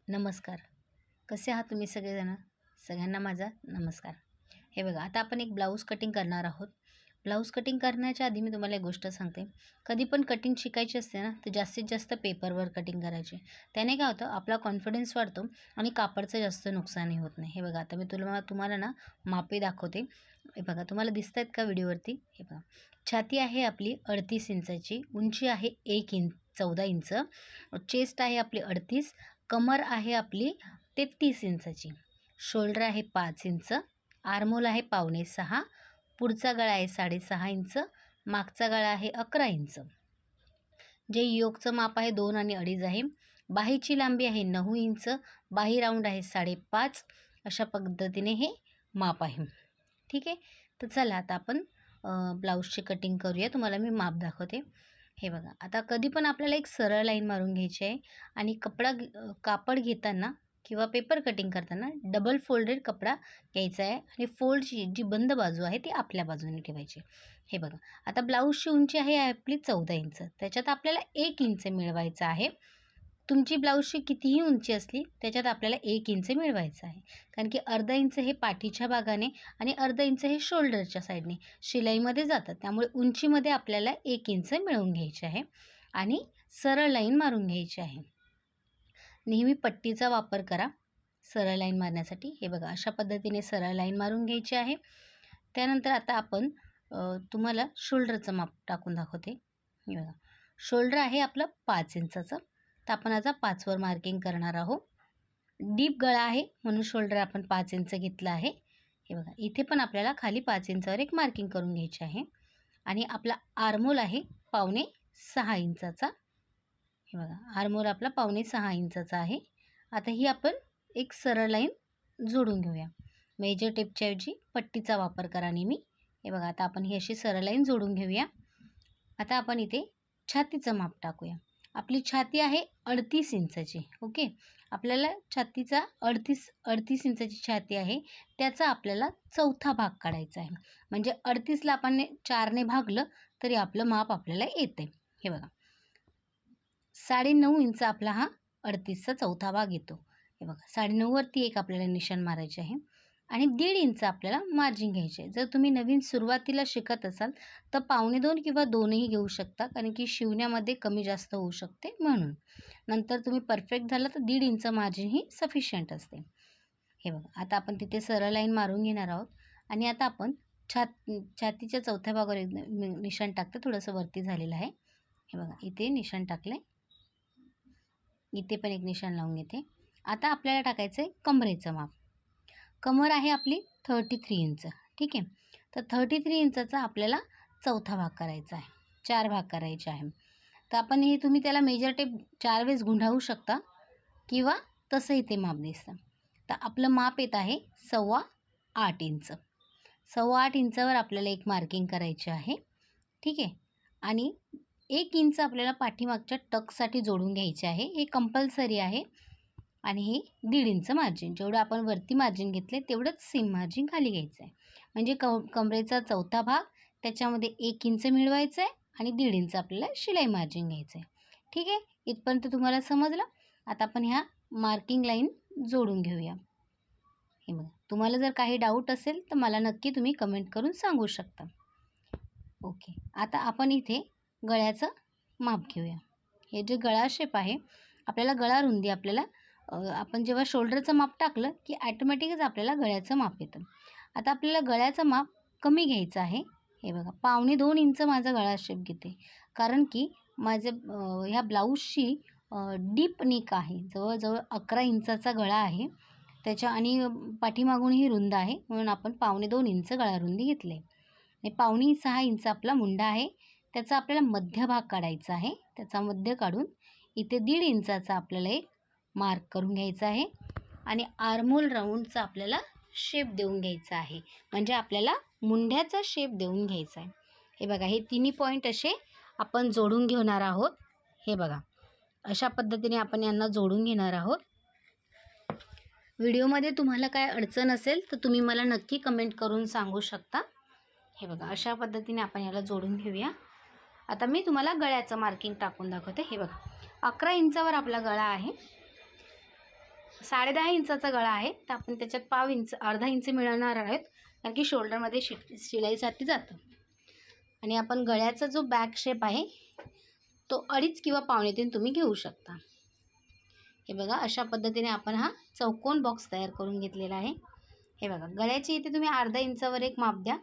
नमस्कार. कसे आहात तुम्ही सगळेजण? सगळ्यांना माझा नमस्कार. हे बघा, आता आपण एक ब्लाऊज कटिंग करणार आहोत. ब्लाऊज कटिंग करण्याच्या आधी मी तुम्हाला एक गोष्ट सांगते. कधी पण कटिंग शिकायची असते ना, तर जास्तीत जास्त पेपरवर कटिंग करायची. त्याने काय होतं, आपला कॉन्फिडन्स वाढतो आणि कापडचं जास्त नुकसानही होत नाही. हे बघा, आता मी तुम्हाला ना मापे दाखवते. हे बघा, तुम्हाला दिसत आहेत का व्हिडिओवरती? हे बघा, छाती आहे आपली 38 इंचाची, उंची आहे 14 इंच, चेस्ट आहे आपली 38, कमर आहे आपली 33 इंचाची, शोल्डर आहे 5 इंच, आर्महोल आहे 5.25, पुढचा गळा आहे 6.5 इंच, मागचा गळा आहे 11 इंच. जे योकचं माप आहे 2 आणि 2.5 आहे. बाहीची लांबी आहे 9 इंच, बाही राऊंड आहे 5.5. अशा पद्धतीने हे माप आहे. ठीक आहे. तर चला आता आपण ब्लाऊजची कटिंग करूया. तुम्हाला मी माप दाखवते. हे बघा, आता कधी पण आपल्याला एक सरळ लाईन मारून घ्यायची आहे आणि कापड घेताना किंवा पेपर कटिंग करताना डबल फोल्डेड कपडा घ्यायचा आहे आणि फोल्डची जी बंद बाजू आहे ती आपल्या बाजूने ठेवायची. हे बघा, आता ब्लाऊजची उंची आहे आपली 14 इंच, त्याच्यात आपल्याला 1 इंच मिळवायचं आहे. तुमची ब्लाऊजची कितीही उंची असली त्याच्यात आपल्याला 1 इंच मिळवायचं आहे, कारण की अर्धा इंच हे पाठीच्या भागाने आणि अर्धा इंच हे शोल्डरच्या साईडने शिलाईमध्ये जातं. त्यामुळे उंचीमध्ये आपल्याला 1 इंच मिळवून घ्यायचे आहे आणि सरळ लाईन मारून घ्यायची आहे. नेहमी पट्टीचा वापर करा सरळ लाईन मारण्यासाठी. हे बघा, अशा पद्धतीने सरळ लाईन मारून घ्यायची आहे. त्यानंतर आता आपण तुम्हाला शोल्डरचं माप टाकून दाखवते. हे बघा, शोल्डर आहे आपलं 5 इंचाचं, तर आपण आता 5वर मार्किंग करणार आहोत. डीप गळा आहे म्हणून शोल्डर आपण 5 इंच घेतलं आहे. हे बघा, इथे पण आपल्याला खाली 5 इंचावर एक मार्किंग करून घ्यायची आहे आणि आपला आर्महोल आहे 5.25 इंचाचा. हे बघा, आर्महोल आपला 5.25 इंचाचा आहे. आता ही आपण एक सरळ लाईन जोडून घेऊया. मेजर टेपच्या ऐवजी पट्टीचा वापर करा नेहमी. हे बघा, आता आपण ही अशी सरळ लाईन जोडून घेऊया. आता आपण इथे छातीचं माप टाकूया. आपली छाती आहे 38 इंचाची. ओके, आपल्याला छातीचा 38 इंचाची छाती आहे, त्याचा आपल्याला चौथा भाग काढायचा आहे. म्हणजे 38ला आपण 4ने भागलं तरी आपलं माप आपल्याला येते. हे बघा, 9.5 इंच आपला हा 38चा चौथा भाग येतो. हे बघा, 9.5 वरती एक आपल्याला निशाण मारायचे आहे आणि 1.5 इंच आपल्याला मार्जिन घ्यायचे आहे. जर तुम्ही नवीन सुरुवातीला शिकत असाल तर 2.25 किंवा 2ही घेऊ शकता, कारण की शिवण्यामध्ये कमी जास्त होऊ शकते म्हणून. नंतर तुम्ही परफेक्ट झाला तर 1.5 इंच मार्जिन ही सफिशियंट असते. हे बघा, आता आपण तिथे सरळ लाईन मारून घेणार आहोत आणि आता आपण छातीच्या चौथ्या भागावर एक निशाण टाकतं. थोडंसं वरती झालेलं आहे. हे बघा, इथे निशाण टाकलं आहे. इथे पण एक निशाण लावून घेते. आता आपल्याला टाकायचं आहे कमरेचं माप. कमर आहे आपली 33 इंच. ठीक आहे, तर 33 इंचाचा आपल्याला चौथा भाग करायचा आहे. 4 भाग करायचे आहे. तर आपण हे तुम्ही त्याला मेजर टेप 4 वेळेस गुंडाळू शकता किंवा तसंही ते माप दिसतं. तर आपलं माप येत आहे 8.25 इंच. 8.25 इंचावर आपल्याला एक मार्किंग करायची आहे. ठीक आहे, आणि 1 इंच आपल्याला पाठीमागच्या टक्ससाठी जोडून घ्यायचे आहे. हे कंपल्सरी आहे. आणि हे 1.5 इंच मार्जिन, जेवढं आपण वरती मार्जिन घेतले तेवढंच सेम मार्जिन खाली घ्यायचं आहे. म्हणजे कमरेचा चौथा भाग, त्याच्यामध्ये 1 इंच मिळवायचं आहे आणि 1.5 इंच आपल्याला शिलाई मार्जिन घ्यायचं आहे. ठीक आहे, इथपर्यंत तुम्हाला समजलं. आता आपण ह्या मार्किंग लाईन जोडून घेऊया. हे बघा, तुम्हाला जर काही डाऊट असेल तर मला नक्की तुम्ही कमेंट करून सांगू शकता. ओके, आता आपण इथे गळ्याचं माप घेऊया. हे जे गळा शेप आहे, आपल्याला गळा रुंदी आपल्याला आपण जेव्हा शोल्डरचं माप टाकलं की ॲटोमॅटिकच आपल्याला गळ्याचं माप येतं. आता आपल्याला गळ्याचं माप कमी घ्यायचं आहे. हे बघा, 2.25 इंच माझा गळा शेप घेते, कारण की माझं ह्या ब्लाऊजची डीप नेक आहे. जवळजवळ 11 इंचाचा गळा आहे त्याच्या आणि पाठीमागूनही रुंद आहे, म्हणून आपण 2.25 इंच गळा रुंदी घेतले आणि 5.25 इंच आपला मुंडा आहे. त्याचा आपल्याला मध्य भाग काढायचा आहे. त्याचा मध्य काढून इथे 1.5 इंचाचा आपल्याला एक मार्क करून घ्यायचा आहे आणि आर्महोल राऊंडचा आपल्याला शेप देऊन घ्यायचा आहे. म्हणजे आपल्याला मुंड्याचा शेप देऊन घ्यायचा आहे. हे बघा, हे तिन्ही पॉईंट असे आपण जोडून घेणार आहोत. हे बघा, अशा पद्धतीने आपण यांना जोडून घेणार आहोत. व्हिडिओमध्ये तुम्हाला काय अडचण असेल तर तुम्ही मला नक्की कमेंट करून सांगू शकता. हे बघा, अशा पद्धतीने आपण याला जोडून घेऊया. आता मी तुम्हाला गळ्याचं मार्किंग टाकून दाखवते. हे बघा, 11 इंचावर आपला गळा आहे. 10.5 इंचाचा गळा आहे, तर आपण त्याच्यात पाव इंच अर्धा इंच मिळवणार आहोत, कारण की शोल्डरमध्ये शिलाईसाठी जातं. आणि आपण गळ्याचा जो बॅक शेप आहे तो 2.5 किंवा 2.25 तुम्ही घेऊ शकता. हे बघा, अशा पद्धतीने आपण हा चौकोन बॉक्स तयार करून घेतलेला आहे. हे बघा, गळ्याची इथे तुम्ही अर्धा इंचावर एक माप द्या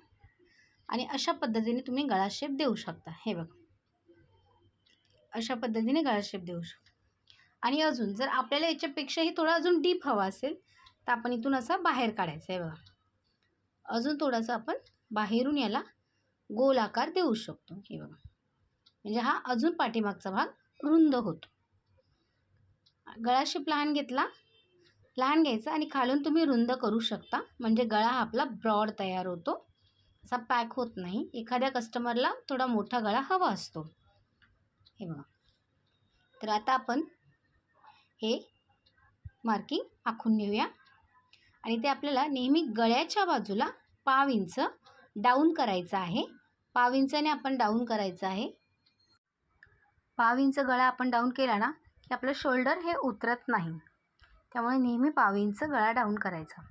आणि अशा पद्धतीने तुम्ही गळा शेप देऊ शकता. हे बघा, अशा पद्धतीने गळा शेप देऊ शकता. आणि अजून जर आपल्याला याच्यापेक्षाही थोडा अजून डीप हवा असेल तर आपण इथून असा बाहेर काढायचा आहे. बघा, अजून थोडंसं आपण बाहेरून याला गोल आकार देऊ शकतो. हे बघा, म्हणजे हा अजून पाठीमागचा भाग रुंद होतो. गळा शेप लहान घ्यायचा आणि खालून तुम्ही रुंद करू शकता, म्हणजे गळा आपला ब्रॉड तयार होतो, असा पॅक होत नाही. एखाद्या कस्टमरला थोडा मोठा गळा हवा असतो. हे बघा, तर आता आपण हे मार्किंग आखून घेऊया. आणि ते आपल्याला नेहमी गळ्याच्या बाजूला पाव इंच डाऊन करायचं आहे. पाव इंचाने आपण डाऊन करायचं आहे. पाव इंच गळा आपण डाऊन केला ना की आपलं शोल्डर हे उतरत नाही, त्यामुळे नेहमी पाव इंच गळा डाऊन करायचा.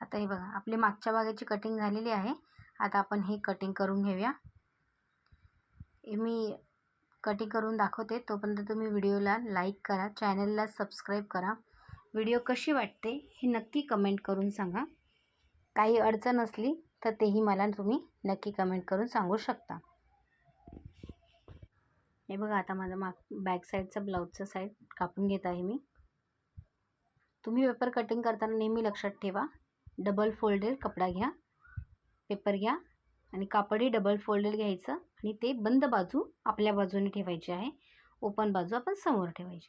आता हे बघा, आपली मागच्या भागाची कटिंग झालेली आहे. आता आपण हे कटिंग करून घेऊया. मी कटिंग करून दाखवते, तोपर्यंत तुम्ही व्हिडिओला लाईक करा, चॅनलला सबस्क्राईब करा. व्हिडिओ कशी वाटते हे नक्की कमेंट करून सांगा. काही अडचण असली तर तेही मला तुम्ही नक्की कमेंट करून सांगू शकता. हे बघा, आता माझा बॅक साईडचा ब्लाऊजचा साईड कापून घेत आहे मी. तुम्ही पेपर कटिंग करताना नेहमी लक्षात ठेवा, डबल फोल्डेड कपडा घ्या, पेपर घ्या आणि कापडही डबल फोल्डेड घ्यायचं आणि ते बंद बाजू आपल्या बाजूने ठेवायची आहे, ओपन बाजू आपण समोर ठेवायची.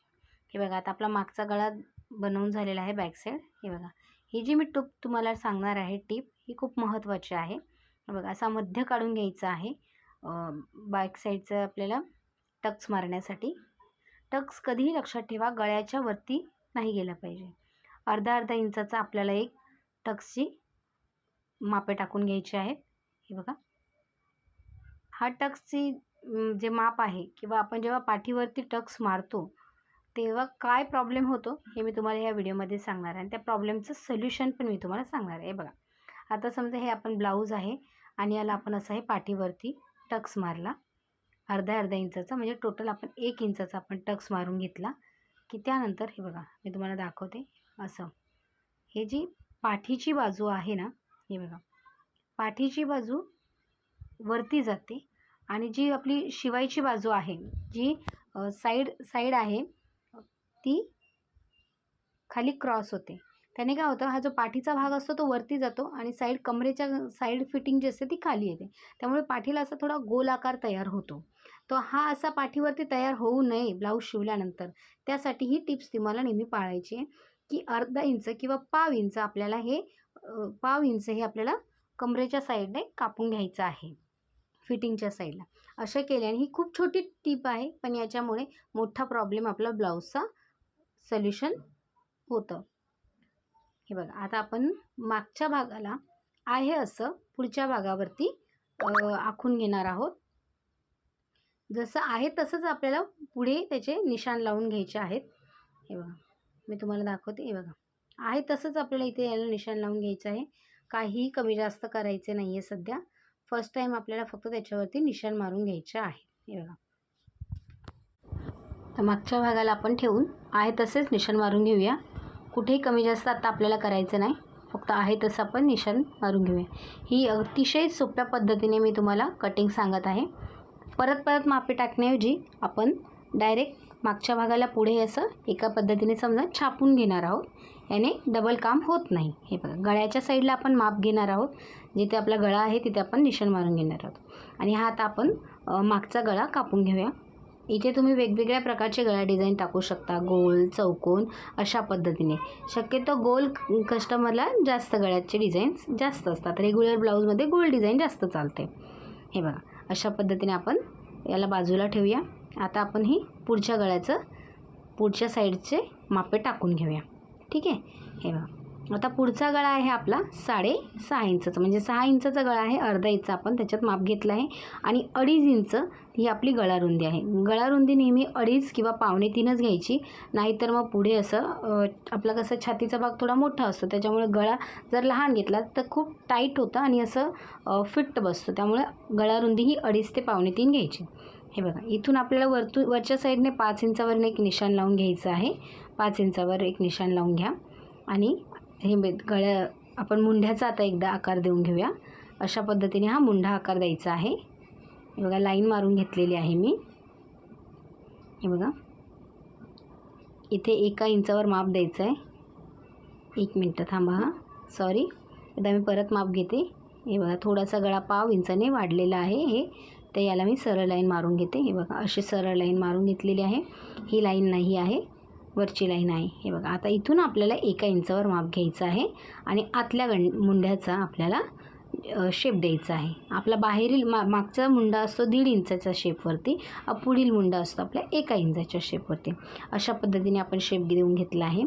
हे बघा, आता आपला मागचा गळा बनवून झालेला आहे बॅक साईड. हे बघा, ही जी मी तुम्हाला सांगणार आहे टिप, ही खूप महत्त्वाची आहे. हे बघा, असा मध्य काढून घ्यायचा आहे बॅक साईडचं आपल्याला टक्स मारण्यासाठी. टक्स कधीही लक्षात ठेवा, गळ्याच्या वरती नाही गेला पाहिजे. अर्धा इंचाचा आपल्याला एक टक्सची मापे टाकून घ्यायची आहेत. हे बघा, हा टक्सची जे माप आहे किंवा आपण जेव्हा पाठीवरती टक्स मारतो तेव्हा काय प्रॉब्लेम होतो हे मी तुम्हाला या व्हिडिओमध्ये सांगणार आहे आणि त्या प्रॉब्लेमचं सोल्युशन पण मी तुम्हाला सांगणार आहे. बघा, आता समजा हे आपण ब्लाऊज आहे आणि याला आपण असं हे पाठीवरती टक्स मारला अर्धा इंचाचा, म्हणजे टोटल आपण 1 इंचाचा आपण टक्स मारून घेतला की त्यानंतर हे बघा, मी तुम्हाला दाखवते. असं हे जी पाठीची बाजू आहे ना, हे बघा, पाठीची बाजू वरती जाते आणि जी आपली शिवायची बाजू आहे, जी साईड आहे ती खाली क्रॉस होते. त्याने काय होतं, हा जो पाठीचा भाग असतो तो वरती जातो आणि साईड कमरेच्या साईड फिटिंग जी असते ती खाली येते. त्यामुळे पाठीला असा थोडा गोल आकार तयार होतो. तो हा असा पाठीवरती तयार होऊ नये ब्लाऊज शिवल्यानंतर, त्यासाठी ही टिप्स तुम्हाला नेहमी पाळायची आहे की अर्धा इंच किंवा पाव इंच आपल्याला हे आपल्याला कमरेच्या साईडने कापून घ्यायचं आहे, फिटिंगच्या साईडला. अशा केल्याने ही खूप छोटी टिप आहे, पण याच्यामुळे मोठा प्रॉब्लेम आपला ब्लाऊजचा सोल्युशन होतं. हे बघा, आता आपण मागच्या भागाला आहे असं पुढच्या भागावरती आखून घेणार आहोत. जसं आहे तसंच आपल्याला पुढे त्याचे निशाण लावून घ्यायचे आहेत. हे बघा, मी तुम्हाला दाखवते. हे बघा, आहे तसंच आपल्याला इथे याला निशाण लावून घ्यायचं आहे, काहीही कमी जास्त करायचे नाही आहे. सध्या फर्स्ट टाईम आपल्याला फक्त त्याच्यावरती निशाण मारून घ्यायचे आहे. हे बघा, तर मागच्या भागाला आपण ठेवून आहे तसेच निशाण मारून घेऊया. कुठेही कमी जास्त आता आपल्याला करायचं नाही, फक्त आहे तसं आपण निशाण मारून घेऊया. ही अतिशय सोप्या पद्धतीने मी तुम्हाला कटिंग सांगत आहे. परत मापे टाकण्याऐवजी आपण डायरेक्ट मागच्या भागाला पुढे असं एका पद्धतीने समजा छापून घेणार आहोत, याने डबल काम होत नाही. हे बघा, गळ्याच्या साईडला आपण माप घेणार आहोत, जिथे आपला गळा आहे तिथे आपण निशाण मारून घेणार आहोत आणि हा आता आपण मागचा गळा कापून घेऊया. इथे तुम्ही वेगवेगळ्या प्रकारचे गळा डिझाईन टाकू शकता, गोल, चौकोन, अशा पद्धतीने. शक्यतो गोल कस्टमरला जास्त गळ्याचे डिझाईन्स जास्त असतात, रेग्युलर ब्लाऊजमध्ये गोल डिझाईन जास्त चालते. हे बघा, अशा पद्धतीने आपण याला बाजूला ठेवूया. आता आपण ही पुढच्या गळ्याचं पुढच्या साईडचे मापे टाकून घेऊया. ठीक आहे, हे बघा, आता पुढचा गळा आहे आपला 6.5 इंचचा, म्हणजे 6 इंचचा गळा आहे, अर्धा इंच आपण त्याच्यात माप घेतला आहे आणि 2.5 इंच ही आपली गळा रुंदी आहे. गळा रुंदी नेहमी 2.5 किंवा 2.25 घ्यायची, नाहीतर मग पुढे असं आपला कसं छातीचा भाग थोडा मोठा असतो, त्याच्यामुळे गळा जर लहान घेतला तर खूप टाईट होतं आणि असं फिट बसतं. त्यामुळे गळा रुंदी ही 2.5 ते 2.25 घ्यायची. हे बघा, इथून आपल्याला वरच्या साईडने 5 इंचावरनं एक निशाण लावून घ्यायचं आहे. 5 इंचावर एक निशाण लावून घ्या आणि हे गळ्या आपण मुंढ्याचा आता एकदा आकार देऊन घेऊया. अशा पद्धतीने हा मुंढा आकार द्यायचा आहे. हे बघा, लाईन मारून घेतलेली आहे मी. हे बघा, इथे 1 इंचावर माप द्यायचं आहे. 1 मिनटं थांबा. सॉरी, एकदा मी परत माप घेते. हे बघा, थोडासा गळा 1/2 इंचाने वाढलेला आहे हे, तर याला मी सरळ लाईन मारून घेते. हे बघा, अशी सरळ लाईन मारून घेतलेली आहे. ही लाईन नाही आहे, वरची लाईन आहे. हे बघा, आता इथून आपल्याला 1 इंचावर माप घ्यायचं आहे आणि आतल्या मुंढ्याचा आपल्याला शेप द्यायचा आहे. आपला बाहेरील मागचा मुंडा असतो 1.5 इंचाच्या शेपवरती, पुढील मुंडा असतो आपल्या 1 इंचाच्या शेपवरती. अशा पद्धतीने आपण शेप देऊन घेतला आहे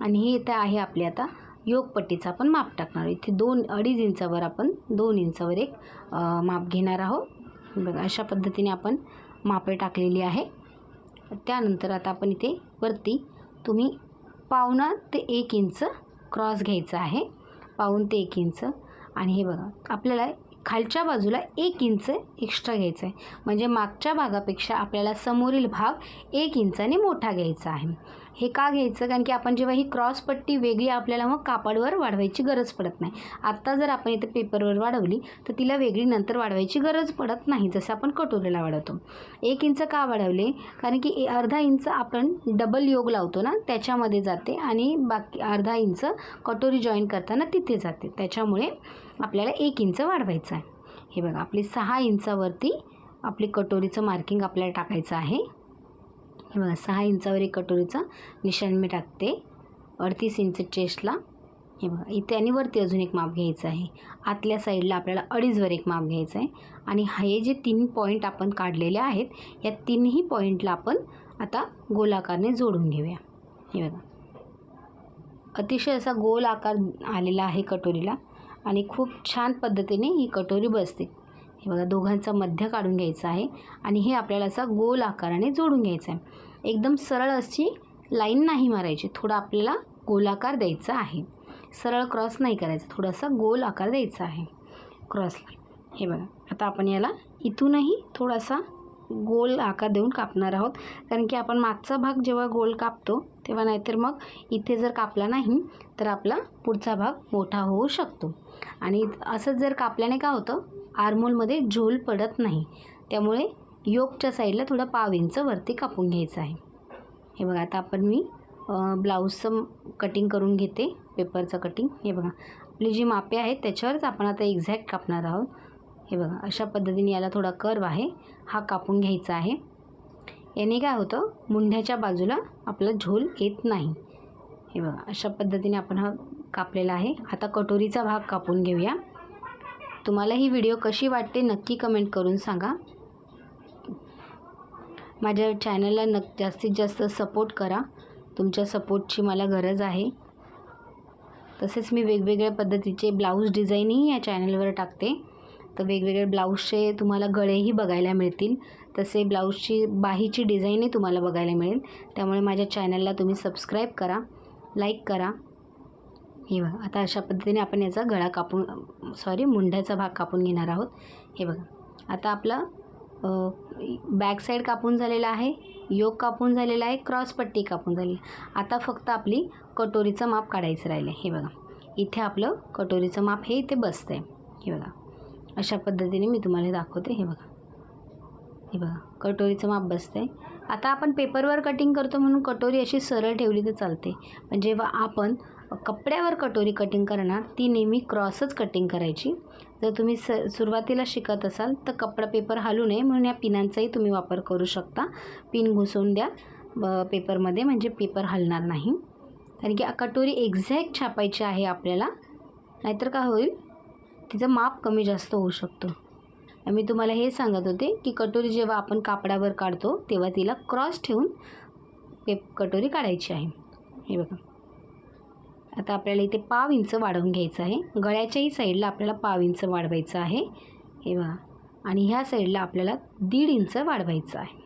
आणि हे इथे आहे आपले आता योगपट्टीचा आपण माप टाकणार. इथे 2.5 इंचावर आपण 2 इंचावर एक माप घेणार आहोत. बघा, अशा पद्धतीने आपण मापे टाकलेली आहे. त्यानंतर आता आपण इथे वरती तुम्ही 1.25 ते 1 इंच क्रॉस घ्यायचा आहे, 1.25 ते 1 इंच. आणि हे बघा, आपल्याला खालच्या बाजूला 1 इंच एक्स्ट्रा घ्यायचं आहे, म्हणजे मागच्या भागापेक्षा आपल्याला समोरील भाग 1 इंचाने मोठा घ्यायचा आहे. हे का घ्यायचं? कारण की आपण जेव्हा ही क्रॉस पट्टी वेगळी आपल्याला मग कापडवर वाढवायची गरज पडत नाही. आत्ता जर आपण इथे पेपरवर वाढवली तर तिला वेगळी नंतर वाढवायची गरज पडत नाही, जसं आपण कटोरीला वाढवतो. 1 इंच का वाढवले? कारण की अर्धा इंच आपण डबल योग लावतो ना, त्याच्यामध्ये जाते आणि बाकी अर्धा इंच कटोरी जॉईन करताना तिथे जाते, त्याच्यामुळे आपल्याला 1 इंच वाढवायचं आहे. हे बघा, आपली 6 इंचावरती आपली कटोरीचं मार्किंग आपल्याला टाकायचं आहे. हे बघा, 6 इंचावर एक कटोरीचं निशाण मी टाकते. 38 इंच चेस्टला. हे बघा, इथे आणि वरती अजून एक माप घ्यायचं आहे. आतल्या साईडला आपल्याला 2.5वर एक माप घ्यायचं आहे आणि हे जे 3 पॉईंट आपण काढलेले आहेत, या 3ही पॉईंटला आपण आता गोलाकारने जोडून घेऊया. हे बघा, अतिशय असा गोल आकार आलेला आहे कटोरीला आणि खूप छान पद्धतीने ही कटोरी बसते. हे बघा, दोघांचा मध्य काढून घ्यायचा आहे आणि हे आपल्याला असा गोल आकाराने जोडून घ्यायचं आहे. एकदम सरळ अशी लाईन नाही मारायची, थोडा आपल्याला गोलाकार द्यायचा आहे. सरळ क्रॉस नाही करायचा, थोडासा गोल आकार द्यायचा आहे क्रॉसला. हे बघा, आता आपण याला इथूनही थोडासा गोल आकार देऊन कापणार आहोत, कारण की आपण मागचा भाग जेव्हा गोल कापतो तेव्हा नाहीतर मग इथे जर कापला नाही तर आपला पुढचा भाग मोठा होऊ शकतो. आणि असं जर कापल्याने काय होतं, आर्महोलमध्ये झोल पडत नाही, त्यामुळे योकच्या साईडला थोडं 1/2 इंच वरती कापून घ्यायचं आहे. हे बघा, आता आपण मी ब्लाऊजचं कटिंग करून घेते, पेपरचं कटिंग. हे बघा, आपली जी मापे आहेत त्याच्यावरच आपण आता एक्झॅक्ट कापणार आहोत. हे बघा, अशा पद्धतीने याला थोडा कर्व आहे, हा कापून घ्यायचा आहे. याने काय होतं, मुंढ्याच्या बाजूला आपला झोल येत नाही. हे बघा, अशा पद्धतीने आपण हा कापलेला आहे. आता कटोरीचा भाग कापून घेऊया. तुम्हाला ही व्हिडिओ कशी वाटते नक्की कमेंट करून सांगा. माझ्या चॅनलला जास्तीत जास्त सपोर्ट करा, तुमच्या सपोर्टची मला गरज आहे. तसेच मी वेगवेगळ्या पद्धतीचे ब्लाऊज डिझाईनही या चॅनलवर टाकते, तर वेगवेगळे ब्लाऊजचे तुम्हाला गळेही बघायला मिळतील, तसे ब्लाऊजची बाहीची डिझाईनही तुम्हाला बघायला मिळेल. त्यामुळे माझ्या चॅनलला तुम्ही सबस्क्राईब करा, लाईक करा. हे बघा, आता अशा पद्धतीने आपण याचा गळा मुंढ्याचा भाग कापून घेणार आहोत. हे बघा, आता आपला बॅक साईड कापून झालेला आहे, योक कापून झालेला आहे, क्रॉस पट्टी कापून झाली. आता फक्त आपली कटोरीचं माप काढायचं राहिलं आहे. हे बघा, इथे आपलं कटोरीचं माप हे इथे बसतं आहे. हे बघा, अशा पद्धतीने मी तुम्हाला दाखवते. हे बघा, कटोरीचं माप बसतं आहे. आता आपण पेपरवर कटिंग करतो म्हणून कटोरी अशी सरळ ठेवली तर चालते, पण जेव्हा आपण कपड्यावर कटोरी कटिंग करणार ती नेहमी क्रॉसच कटिंग करायची. जर तुम्ही सुरुवातीला शिकत असाल तर कपडा पेपर हलू नये म्हणून या पिनांचाही तुम्ही वापर करू शकता. पिन घुसवून द्या पेपरमध्ये, म्हणजे पेपर हलणार नाही. कारण की कटोरी एक्झॅक्ट छापायची आहे आपल्याला, नाहीतर काय होईल, तिचं माप कमी जास्त होऊ शकतो. मी तुम्हाला हे सांगत होते की कटोरी जेव्हा आपण कापडावर काढतो तेव्हा तिला क्रॉस ठेवून कटोरी काढायची आहे. हे बघा, आता आपल्याला इथे 1/2 इंच वाढवून घ्यायचं आहे. गळ्याच्याही साईडला आपल्याला 1/2 इंच वाढवायचं आहे, हे बघा. आणि ह्या साईडला आपल्याला 1.5 इंच वाढवायचं आहे,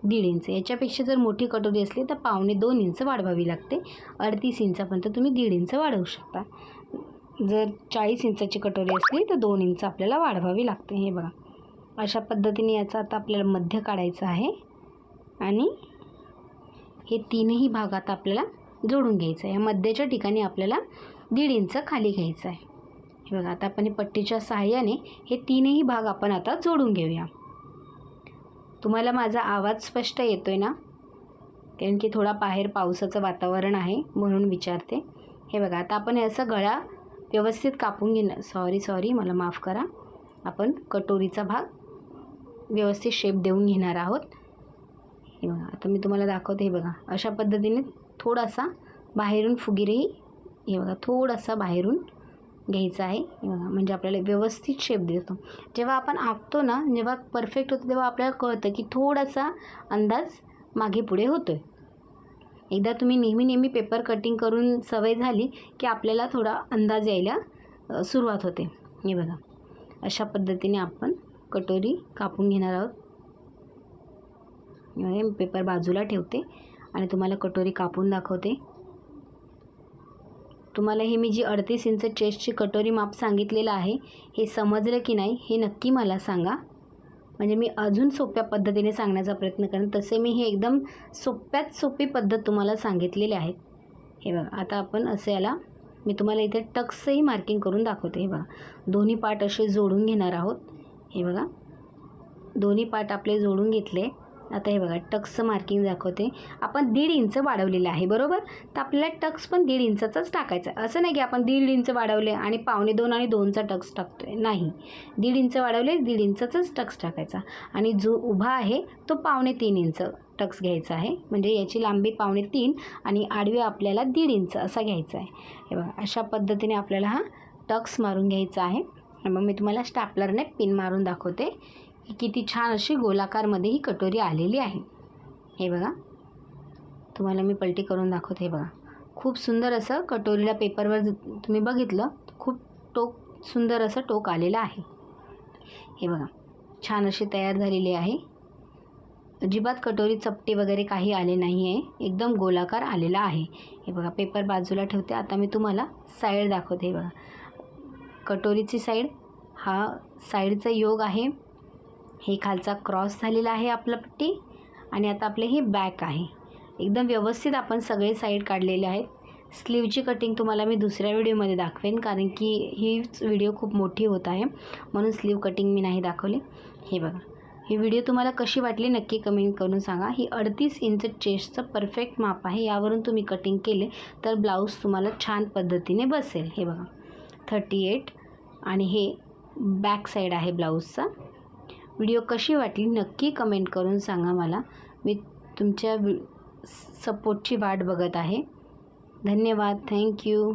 1.5 इंच. याच्यापेक्षा जर मोठी कटोरी असली तर 1.25-2 इंच वाढवावी लागते. 38 इंचापर्यंत तुम्ही 1.5 इंच वाढवू शकता. जर 40 इंचाची कटोरी असली तर 2 इंच आपल्याला वाढवावी लागते. हे बघा, अशा पद्धतीने याचा आता आपल्याला मध्य काढायचं आहे आणि हे तीनही भाग आता आपल्याला जोडून घ्यायचं आहे. या मध्याच्या ठिकाणी आपल्याला 1.5 इंच खाली घ्यायचं आहे. हे बघा, आता आपण पट्टीच्या सहाय्याने हे तीनही भाग आपण आता जोडून घेऊया. तुम्हाला माझा आवाज स्पष्ट येतोय ना? कारण की थोडा बाहेर पावसाचं वातावरण आहे म्हणून विचारते. हे बघा, आता आपण याचा गळा व्यवस्थित कापून घेणार. सॉरी मला माफ करा. आपण कटोरीचा भाग व्यवस्थित शेप देऊन घेणार आहोत. हे बघा, आता मी तुम्हाला दाखवते. हे बघा, अशा पद्धतीने थोडासा बाहेरून फुगीरही हे बघा थोडासा बाहेरून घ्यायचा आहे. हे बघा, म्हणजे आपल्याला व्यवस्थित शेप देतो. जेव्हा आपण आखतो ना, जेव्हा परफेक्ट होतं तेव्हा आपल्याला कळतं की थोडासा अंदाज मागे पुढे होतो आहे. एकदा तुम्ही नेहमी पेपर कटिंग करून सवय झाली की आपल्याला थोडा अंदाज यायला सुरुवात होते. हे बघा, अशा पद्धतीने आपण कटोरी कापून घेणार आहोत. मी पेपर बाजूला ठेवते आणि तुम्हाला कटोरी कापून दाखवते. तुम्हाला हे मी जी 38 इंच चेस्टची कटोरी माप सांगितलेलं आहे हे समजलं की नाही हे नक्की मला सांगा. म्हणजे मी अजून सोप्या पद्धतीने सांगण्याचा प्रयत्न करेन. तसे मी हे एकदम सोप्यात सोपी पद्धत तुम्हाला सांगितलेली आहे. हे बघा, आता आपण असं याला मी तुम्हाला इथे टक्सही मार्किंग करून दाखवते. हे बघा, दोन्ही पार्ट असे जोडून घेणार आहोत. हे बघा, दोन्ही पार्ट आपले जोडून घेतले. आता हे बघा, टक्स मार्किंग दाखवते. आपण 1.5 इंच वाढवलेलं आहे, बरोबर. तर आपल्याला टक्स पण 1.5 इंचाचाच टाकायचा आहे. असं नाही की आपण 1.5 इंच वाढवले आणि 1.25 आणि 2चा टक्स टाकतोय, नाही. 1.5 इंच वाढवले, 1.5 इंचाचाच टक्स टाकायचा. आणि जो उभा आहे तो 3.25 इंच टक्स घ्यायचा आहे. म्हणजे याची लांबी 3.25 आणि आडवी आपल्याला 1.5 इंच असा घ्यायचा आहे. हे बघा, अशा पद्धतीने आपल्याला हा टक्स मारून घ्यायचा आहे. मग मी तुम्हाला स्टॅपलरने पिन मारून दाखवते की किती छान अशी गोलाकारमध्ये ही कटोरी आलेली आहे. हे बघा, तुम्हाला मी पलटी करून दाखवते. हे बघा, खूप सुंदर असं कटोरीला पेपरवर तुम्ही बघितलं, खूप सुंदर असं टोक आलेलं आहे. हे बघा, छान अशी तयार झालेली आहे. अजिबात कटोरी चपटी वगैरे काही आले नाही आहे, एकदम गोलाकार आलेला आहे. हे बघा, पेपर बाजूला ठेवते. आता मी तुम्हाला साईड दाखवते. हे बघा, कटोरीची साईड, हा साईडचा योग आहे. हे खालचा क्रॉस झालेला आहे आपला पट्टी. आणि आता आपले हे बॅक आहे. एकदम व्यवस्थित आपण सगळे साईड काढलेले आहेत. स्लीवची कटिंग तुम्हाला मी दुसऱ्या व्हिडिओमध्ये दाखवेन, कारण की ही व्हिडिओ खूप मोठी होत आहे म्हणून स्लीव कटिंग मी नाही दाखवली. हे बघा, ही व्हिडिओ तुम्हाला कशी वाटली नक्की कमेंट करून सांगा. ही 38 इंच चेस्टचं परफेक्ट माप आहे. यावरून तुम्ही कटिंग केले तर ब्लाऊज तुम्हाला छान पद्धतीने बसेल. हे बघा, 38 आणि हे बॅक साईड आहे ब्लाऊजचा. व्हिडिओ कशी वाटली नक्की कमेंट करून सांगा मला. मी तुमच्या सपोर्टची वाट बघत आहे. धन्यवाद. थँक्यू.